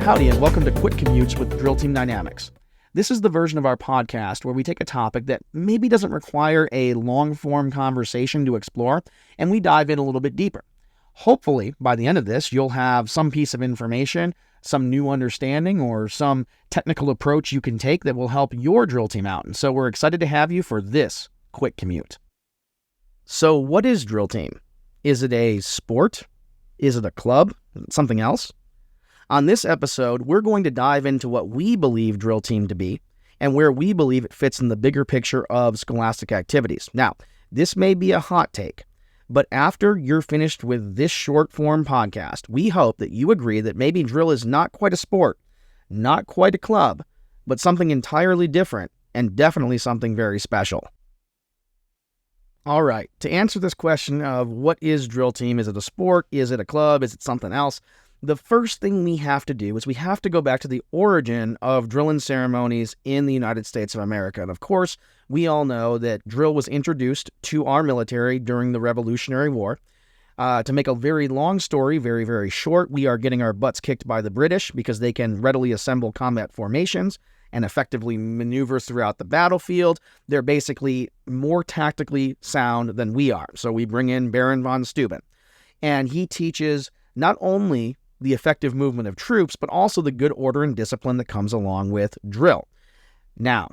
Howdy, and welcome to Quick Commutes with Drill Team Dynamics. This is the version of our podcast where we take a topic that maybe doesn't require a long-form conversation to explore, and we dive in a little bit deeper. Hopefully, by the end of this, you'll have some piece of information, some new understanding, or some technical approach you can take that will help your drill team out. And so we're excited to have you for this Quick Commute. So what is Drill Team? Is it a sport? Is it a club? Is it something else? On this episode, we're going to dive into what we believe Drill Team to be and where we believe it fits in the bigger picture of scholastic activities. Now, this may be a hot take, but after you're finished with this short form podcast, we hope that you agree that maybe drill is not quite a sport, not quite a club, but something entirely different and definitely something very special. All right, to answer this question of what is Drill Team, is it a sport, is it a club, is it something else? The first thing we have to do is we have to go back to the origin of drilling ceremonies in the United States of America. And of course, we all know that drill was introduced to our military during the Revolutionary War. To make a very long story very, very short, we are getting our butts kicked by the British because they can readily assemble combat formations and effectively maneuver throughout the battlefield. They're basically more tactically sound than we are. So we bring in Baron von Steuben, and he teaches not only the effective movement of troops, but also the good order and discipline that comes along with drill. Now,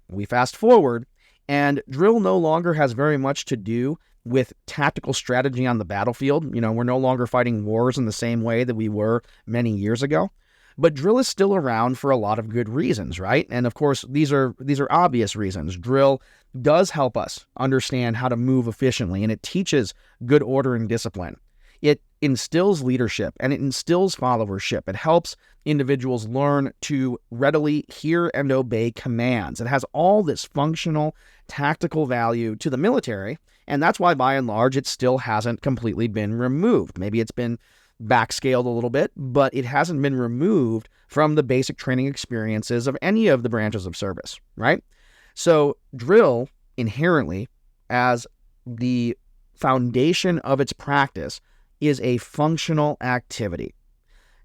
we fast forward, and drill no longer has very much to do with tactical strategy on the battlefield. You know, we're no longer fighting wars in the same way that we were many years ago. But drill is still around for a lot of good reasons, right? And of course, these are obvious reasons. Drill does help us understand how to move efficiently, and it teaches good order and discipline. It instills leadership and it instills followership. It helps individuals learn to readily hear and obey commands. It has all this functional, tactical value to the military, and that's why, by and large, it still hasn't completely been removed. Maybe it's been backscaled a little bit, but it hasn't been removed from the basic training experiences of any of the branches of service, right? So drill, inherently, as the foundation of its practice, is a functional activity.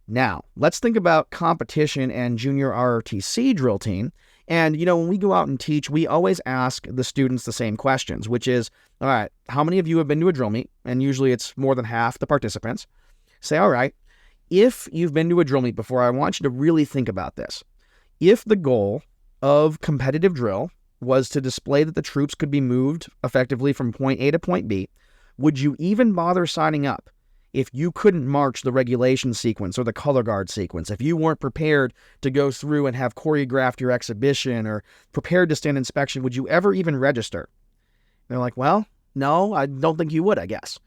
Now, let's think about competition and junior ROTC drill team. And, you know, when we go out and teach, we always ask the students the same questions, which is, all right, how many of you have been to a drill meet? And usually it's more than half the participants. Say, all right, if you've been to a drill meet before, I want you to really think about this. If the goal of competitive drill was to display that the troops could be moved effectively from point A to point B, would you even bother signing up if you couldn't march the regulation sequence or the color guard sequence, if you weren't prepared to go through and have choreographed your exhibition or prepared to stand inspection? Would you ever even register? And they're like, well, no, I don't think you would, I guess.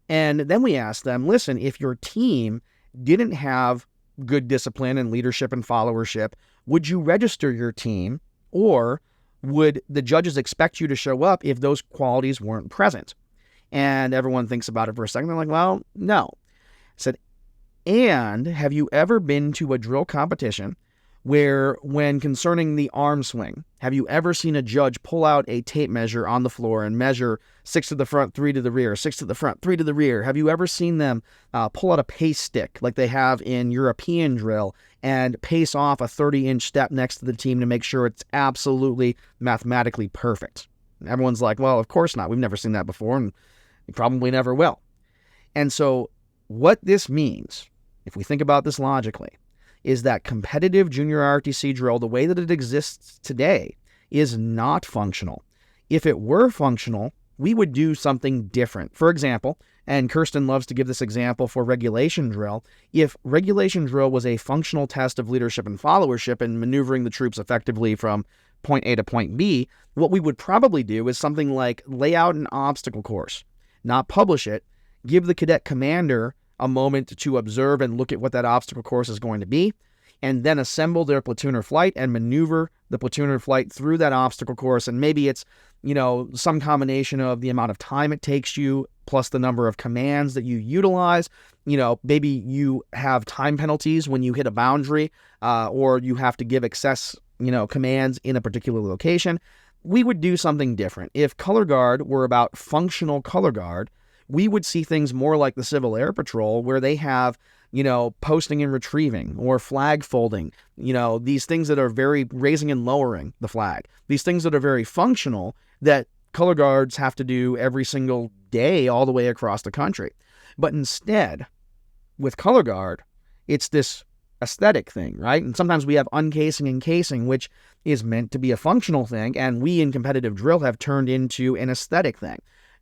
And then we ask them, listen, if your team didn't have good discipline and leadership and followership, would you register your team, or would the judges expect you to show up if those qualities weren't present? And everyone thinks about it for a second. They're like, well, no. I said, and have you ever been to a drill competition where, when concerning the arm swing, have you ever seen a judge pull out a tape measure on the floor and measure 6 to the front, 3 to the rear, 6 to the front, 3 to the rear? Have you ever seen them pull out a pace stick like they have in European drill and pace off a 30-inch step next to the team to make sure it's absolutely mathematically perfect? And everyone's like, well, of course not. We've never seen that before, and we probably never will. And so what this means, if we think about this logically, is that competitive junior ROTC drill, the way that it exists today, is not functional. If it were functional, we would do something different. For example, and Kirsten loves to give this example for regulation drill, if regulation drill was a functional test of leadership and followership and maneuvering the troops effectively from point A to point B, what we would probably do is something like lay out an obstacle course, not publish it, give the cadet commander a moment to observe and look at what that obstacle course is going to be, and then assemble their platoon or flight and maneuver the platoon or flight through that obstacle course. And maybe it's, you know, some combination of the amount of time it takes you plus the number of commands that you utilize. You know, maybe you have time penalties when you hit a boundary, or you have to give excess, commands in a particular location. We would do something different. If color guard were about functional color guard, we would see things more like the Civil Air Patrol, where they have posting and retrieving or flag folding, these things that are very raising and lowering the flag, these things that are very functional that color guards have to do every single day all the way across the country. But instead, with color guard, it's this aesthetic thing, right? And sometimes we have uncasing and casing, which is meant to be a functional thing, and we in competitive drill have turned into an aesthetic thing.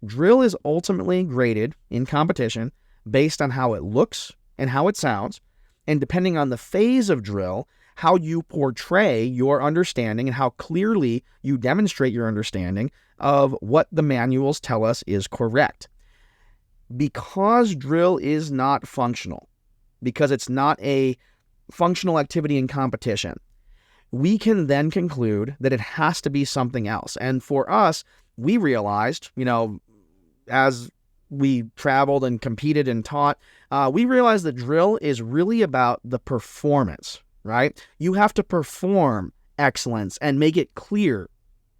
Drill is ultimately graded in competition based on how it looks and how it sounds, and depending on the phase of drill, how you portray your understanding and how clearly you demonstrate your understanding of what the manuals tell us is correct. Because drill is not functional, because it's not a functional activity in competition, we can then conclude that it has to be something else. And for us, we realized, as we traveled and competed and taught, we realized that drill is really about the performance, right? You have to perform excellence and make it clear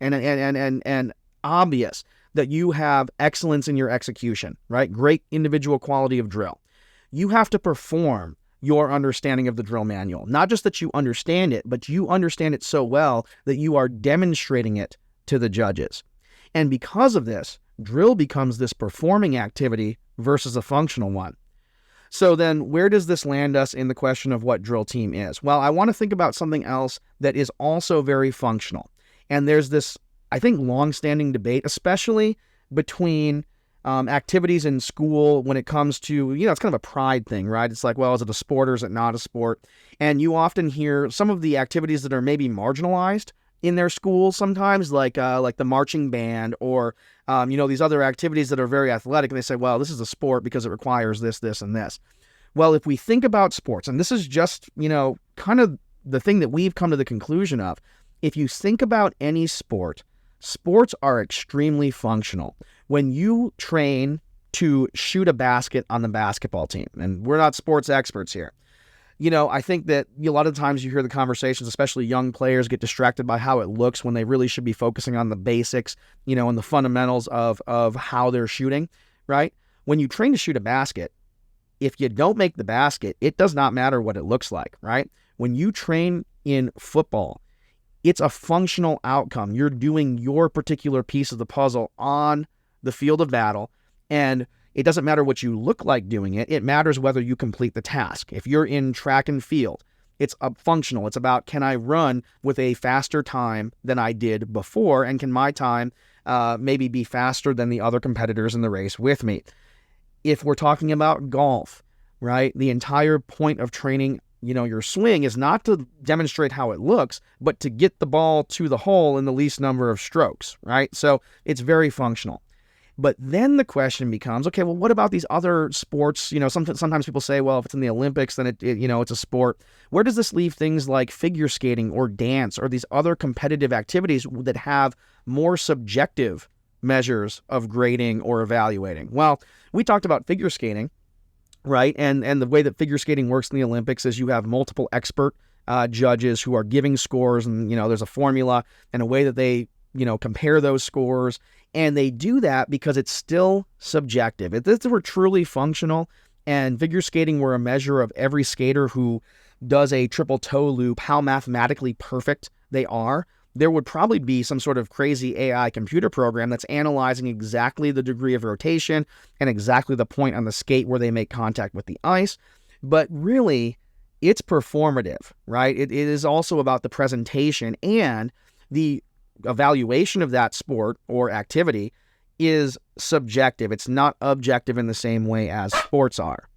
and obvious that you have excellence in your execution, right? Great individual quality of drill. You have to perform your understanding of the drill manual. Not just that you understand it, but you understand it so well that you are demonstrating it to the judges. And because of this, drill becomes this performing activity versus a functional one. So then where does this land us in the question of what drill team is? Well, I want to think about something else that is also very functional. And there's this, I think, long-standing debate, especially between activities in school when it comes to, it's kind of a pride thing, right? It's like, well, is it a sport or is it not a sport? And you often hear some of the activities that are maybe marginalized in their schools sometimes, like the marching band or, these other activities that are very athletic. And they say, well, this is a sport because it requires this, this, and this. Well, if we think about sports, and this is just, kind of the thing that we've come to the conclusion of, if you think about any sport, sports are extremely functional. When you train to shoot a basket on the basketball team, and we're not sports experts here, I think that a lot of times you hear the conversations, especially young players, get distracted by how it looks when they really should be focusing on the basics, and the fundamentals of how they're shooting, right? When you train to shoot a basket, if you don't make the basket, it does not matter what it looks like, right? When you train in football, it's a functional outcome. You're doing your particular piece of the puzzle on the field of battle, and it doesn't matter what you look like doing it. It matters whether you complete the task. If you're in track and field, it's functional. It's about, can I run with a faster time than I did before, and can my time maybe be faster than the other competitors in the race with me? If we're talking about golf, right, the entire point of training your swing is not to demonstrate how it looks, but to get the ball to the hole in the least number of strokes, right? So it's very functional. But then the question becomes, okay, well, what about these other sports? Sometimes people say, well, if it's in the Olympics, then it's a sport. Where does this leave things like figure skating or dance or these other competitive activities that have more subjective measures of grading or evaluating? Well, we talked about figure skating, right? And the way that figure skating works in the Olympics is you have multiple expert judges who are giving scores, and there's a formula and a way that they compare those scores, and they do that because it's still subjective. If this were truly functional and figure skating were a measure of every skater who does a triple toe loop, how mathematically perfect they are, there would probably be some sort of crazy AI computer program that's analyzing exactly the degree of rotation and exactly the point on the skate where they make contact with the ice. But really, it's performative, right? It is also about the presentation, and the evaluation of that sport or activity is subjective. It's not objective in the same way as sports are.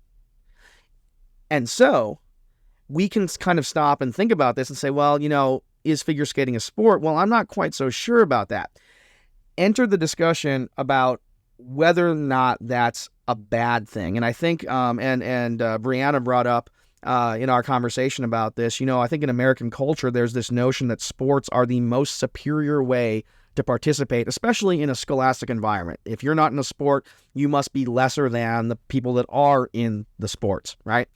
And so we can kind of stop and think about this and say, well, is figure skating a sport? Well, I'm not quite so sure about that. Enter the discussion about whether or not that's a bad thing. And I think, Brianna brought up in our conversation about this, I think in American culture, there's this notion that sports are the most superior way to participate, especially in a scholastic environment. If you're not in a sport, you must be lesser than the people that are in the sports, right?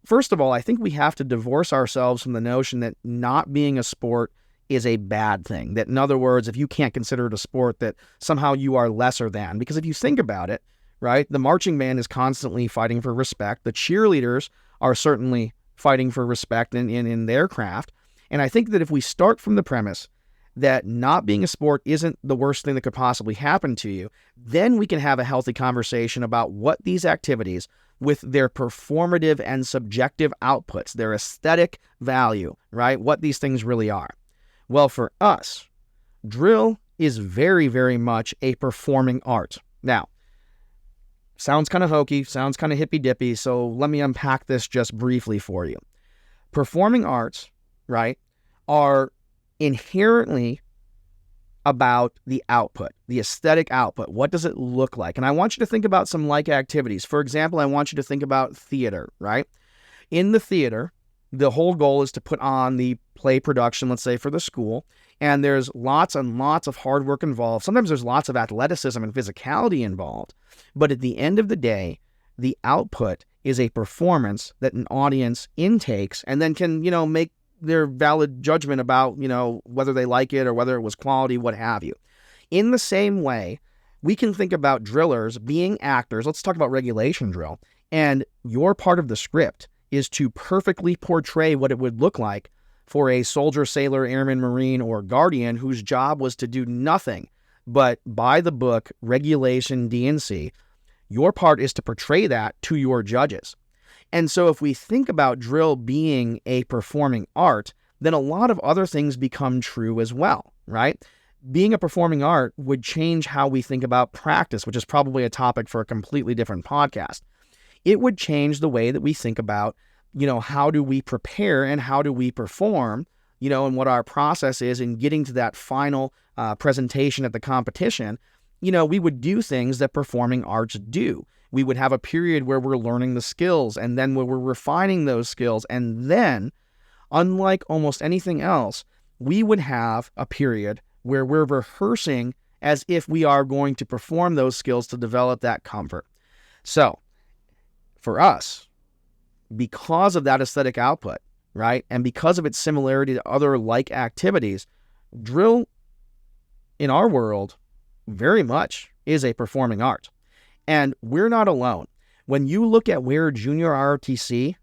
First of all, I think we have to divorce ourselves from the notion that not being a sport is a bad thing. That, in other words, if you can't consider it a sport, that somehow you are lesser than. Because if you think about it, right? The marching band is constantly fighting for respect. The cheerleaders are certainly fighting for respect in their craft. And I think that if we start from the premise that not being a sport isn't the worst thing that could possibly happen to you, then we can have a healthy conversation about what these activities, with their performative and subjective outputs, their aesthetic value, right? What these things really are. Well, for us, drill is very, very much a performing art. Now, sounds kind of hokey, sounds kind of hippy-dippy, so let me unpack this just briefly for you. Performing arts, right, are inherently about the output, the aesthetic output. What does it look like? And I want you to think about some like activities. For example, I want you to think about theater, right? In the theater, the whole goal is to put on the play production, let's say, for the school, and there's lots and lots of hard work involved. Sometimes there's lots of athleticism and physicality involved. But at the end of the day, the output is a performance that an audience intakes and then can, make their valid judgment about, whether they like it or whether it was quality, what have you. In the same way, we can think about drillers being actors. Let's talk about regulation drill. And your part of the script is to perfectly portray what it would look like for a soldier, sailor, airman, marine, or guardian whose job was to do nothing but by the book, regulation, D&C. Your part is to portray that to your judges. And so if we think about drill being a performing art, then a lot of other things become true as well, right? Being a performing art would change how we think about practice, which is probably a topic for a completely different podcast. It would change the way that we think about, how do we prepare and how do we perform, and what our process is in getting to that final presentation at the competition. We would do things that performing arts do. We would have a period where we're learning the skills and then where we're refining those skills. And then, unlike almost anything else, we would have a period where we're rehearsing as if we are going to perform those skills to develop that comfort. So, for us, because of that aesthetic output, right, and because of its similarity to other like activities, drill in our world very much is a performing art. And we're not alone. When you look at where junior ROTC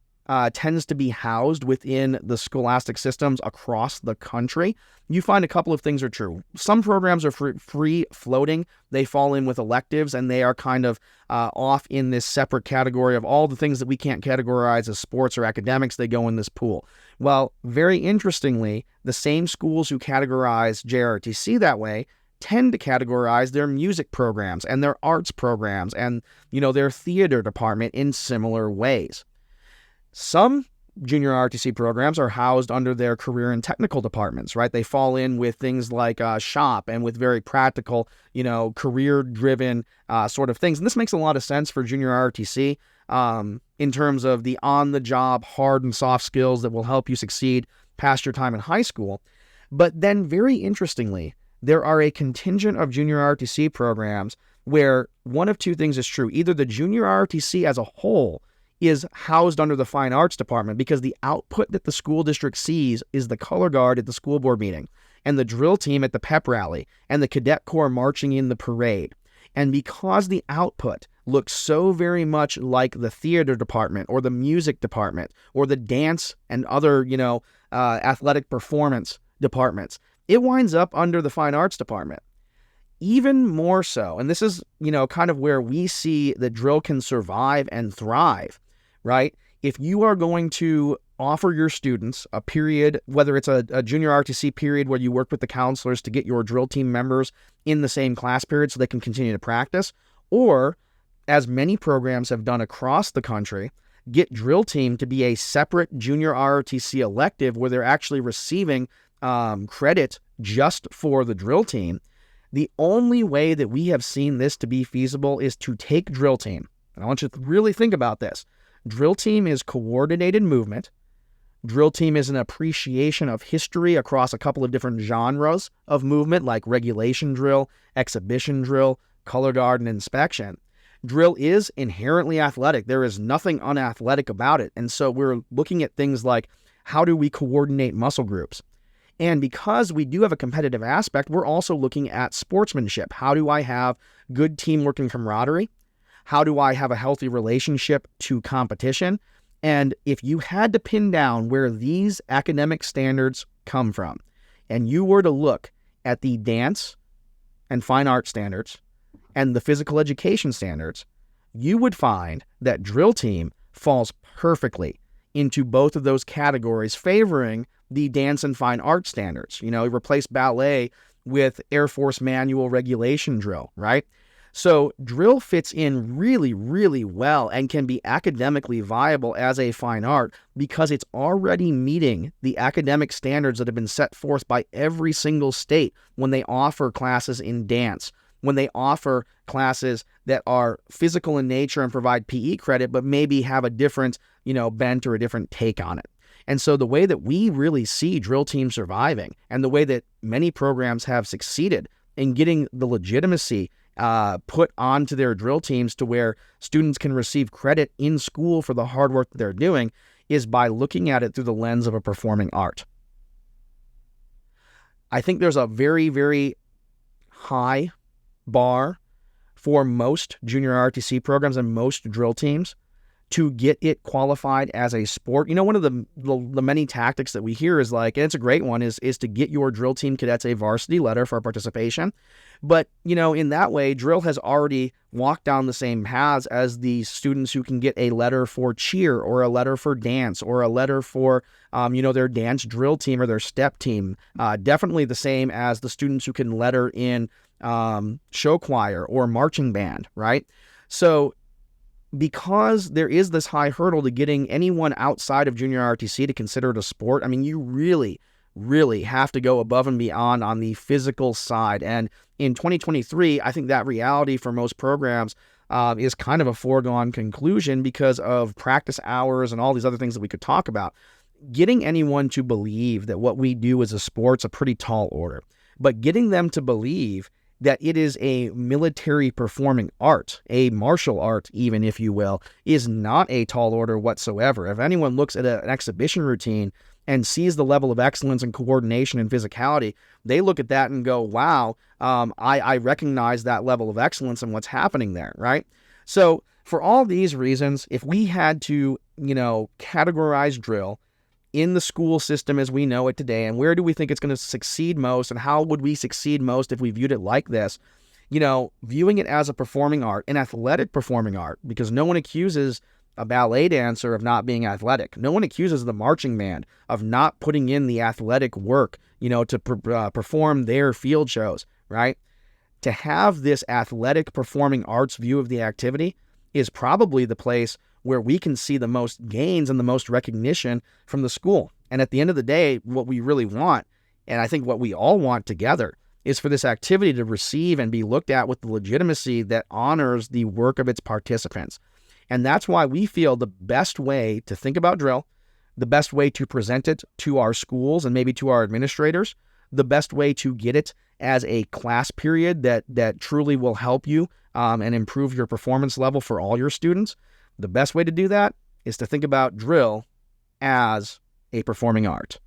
tends to be housed within the scholastic systems across the country, you find a couple of things are true. Some programs are free floating. They fall in with electives, and they are kind of off in this separate category of all the things that we can't categorize as sports or academics. They go in this pool. Well, very interestingly, the same schools who categorize JROTC that way tend to categorize their music programs and their arts programs and, their theater department in similar ways. Some junior ROTC programs are housed under their career and technical departments, right? They fall in with things like shop and with very practical, career-driven sort of things. And this makes a lot of sense for junior ROTC in terms of the on-the-job hard and soft skills that will help you succeed past your time in high school. But then, very interestingly, there are a contingent of junior ROTC programs where one of two things is true. Either the junior ROTC as a whole is housed under the fine arts department because the output that the school district sees is the color guard at the school board meeting and the drill team at the pep rally and the cadet corps marching in the parade. And because the output looks so very much like the theater department or the music department or the dance and other, athletic performance departments, it winds up under the fine arts department. Even more so, and this is, kind of where we see that drill can survive and thrive, right? If you are going to offer your students a period, whether it's a junior RTC period where you work with the counselors to get your drill team members in the same class period so they can continue to practice, or, as many programs have done across the country, get drill team to be a separate junior ROTC elective where they're actually receiving credit just for the drill team. The only way that we have seen this to be feasible is to take drill team. And I want you to really think about this. Drill team is coordinated movement. Drill team is an appreciation of history across a couple of different genres of movement like regulation drill, exhibition drill, color guard, and inspection. Drill is inherently athletic. There is nothing unathletic about it. And so we're looking at things like, how do we coordinate muscle groups? And because we do have a competitive aspect, we're also looking at sportsmanship. How do I have good teamwork and camaraderie? How do I have a healthy relationship to competition? And if you had to pin down where these academic standards come from, and you were to look at the dance and fine art standards and the physical education standards, you would find that drill team falls perfectly into both of those categories, favoring the dance and fine art standards. Replace ballet with Air Force manual regulation drill, right? So drill fits in really, really well and can be academically viable as a fine art because it's already meeting the academic standards that have been set forth by every single state when they offer classes in dance, when they offer classes that are physical in nature and provide PE credit, but maybe have a different, bent or a different take on it. And so the way that we really see drill team surviving and the way that many programs have succeeded in getting the legitimacy put onto their drill teams to where students can receive credit in school for the hard work that they're doing is by looking at it through the lens of a performing art. I think there's a very, very high bar for most junior ROTC programs and most drill teams to get it qualified as a sport. One of the many tactics that we hear is like, and it's a great one, is to get your drill team cadets a varsity letter for participation. But, in that way, drill has already walked down the same paths as the students who can get a letter for cheer or a letter for dance or a letter for, their dance drill team or their step team. Definitely the same as the students who can letter in show choir or marching band, right? So because there is this high hurdle to getting anyone outside of junior ROTC to consider it a sport, you really, really have to go above and beyond on the physical side. And in 2023, I think that reality for most programs is kind of a foregone conclusion because of practice hours and all these other things that we could talk about. Getting anyone to believe that what we do is a sport's a pretty tall order, but getting them to believe that it is a military performing art, a martial art even, if you will, is not a tall order whatsoever. If anyone looks at an exhibition routine and sees the level of excellence and coordination and physicality, they look at that and go, wow, I recognize that level of excellence and what's happening there, right? So for all these reasons, if we had to, categorize drill in the school system as we know it today, and where do we think it's going to succeed most, and how would we succeed most if we viewed it like this, viewing it as a performing art, an athletic performing art, because no one accuses a ballet dancer of not being athletic. No one accuses the marching band of not putting in the athletic work, to perform their field shows, right? To have this athletic performing arts view of the activity is probably the place where we can see the most gains and the most recognition from the school. And at the end of the day, what we really want, and I think what we all want together, is for this activity to receive and be looked at with the legitimacy that honors the work of its participants. And that's why we feel the best way to think about drill, the best way to present it to our schools and maybe to our administrators, the best way to get it as a class period that truly will help you and improve your performance level for all your students. The best way to do that is to think about drill as a performing art.